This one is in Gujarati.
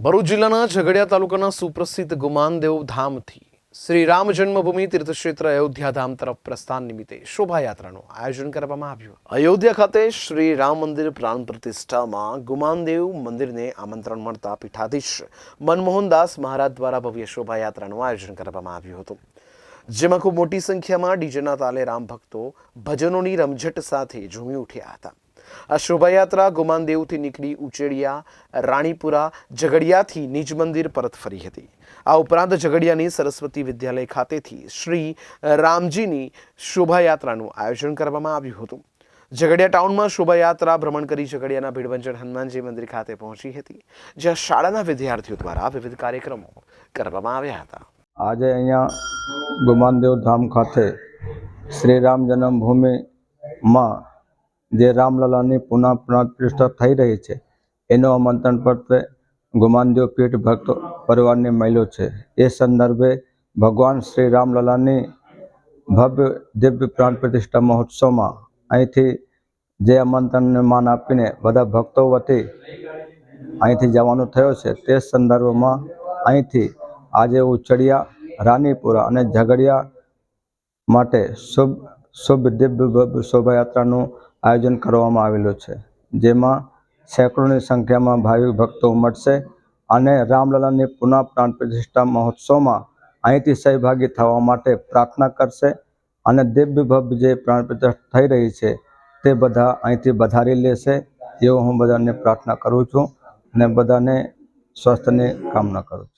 ભરૂચ જિલ્લાના ઝઘડિયા તાલુકાના સુપ્રસિદ્ધ ગુમાનદેવ ધામથી શ્રી રામ જન્મભૂમિ તીર્થક્ષેત્ર અયોધ્યા ધામ તરફ પ્રસ્થાન નિમિત્તે શોભાયાત્રાનું આયોજન કરવામાં આવ્યું। અયોધ્યા ખાતે શ્રી રામ મંદિર પ્રાણ પ્રતિષ્ઠામાં ગુમાનદેવ મંદિરને આમંત્રણ મળતા પીઠાધીશ મનમોહનદાસ મહારાજ દ્વારા ભવ્ય શોભાયાત્રાનું આયોજન કરવામાં આવ્યું હતું, જેમાં ખૂબ મોટી સંખ્યામાં ડીજેના તાલે રામ ભક્તો ભજનોની રમઝટ સાથે ઝૂમી ઉઠ્યા હતા। આ શોભાયાત્રા ગુમાનદેવથી નીકળી ઉચેડિયા, રાણીપુરા, ઝઘડિયાથી નિજ મંદિર પરત ફરી હતી। આ ઉપરાંત ઝઘડિયાની સરસ્વતી વિદ્યાલય ખાતેથી શ્રી રામજીની શોભાયાત્રાનું આયોજન કરવામાં આવ્યું હતું। ઝઘડિયા ટાઉનમાં શોભાયાત્રા ભ્રમણ કરી ઝઘડિયાના ભીડભંજન હનુમાનજી મંદિર ખાતે પહોંચી હતી, જ્યાં શાળાના વિદ્યાર્થીઓ દ્વારા વિવિધ કાર્યક્રમો કરવામાં આવ્યા હતા। આજે અહીંયા ગુમાનદેવ ધામ ખાતે શ્રી રામ જન્મભૂમિમાં જે રામલલાની પુનઃ પ્રતિષ્ઠા થઈ રહી છે એનો આમંત્રણ પત્ર ગુમાનદેવ પીઠ ભક્ત પરિવારને મળ્યો છે। એ સંદર્ભે ભગવાન શ્રી રામલલાની ભવ્ય દિવ્ય પ્રાણ પ્રતિષ્ઠા મહોત્સવમાં અહીંથી જે આમંત્રણને માન આપીને બધા ભક્તો વતી અહીંથી જવાનું થયો છે, તે સંદર્ભમાં અહીંથી આજે ઉચડિયા, રાનીપુરા અને ઝઘડિયા માટે શુભ દિવ્ય શોભાયાત્રાનું આયોજન કરવામાં આવેલું છે, જેમાં સેંકડોની સંખ્યામાં ભાવિક ભક્તો ઉમટશે અને રામલલાની પુનઃ પ્રાણ પ્રતિષ્ઠા મહોત્સવમાં અહીંથી સહભાગી થવા માટે પ્રાર્થના કરશે અને દિવ્ય ભવ્ય જે પ્રાણ પ્રતિષ્ઠા થઈ રહી છે તે બધા અહીંથી વધારી લેશે, એવો હું બધાને પ્રાર્થના કરું છું અને બધાને સ્વાસ્થ્યની કામના કરું છું।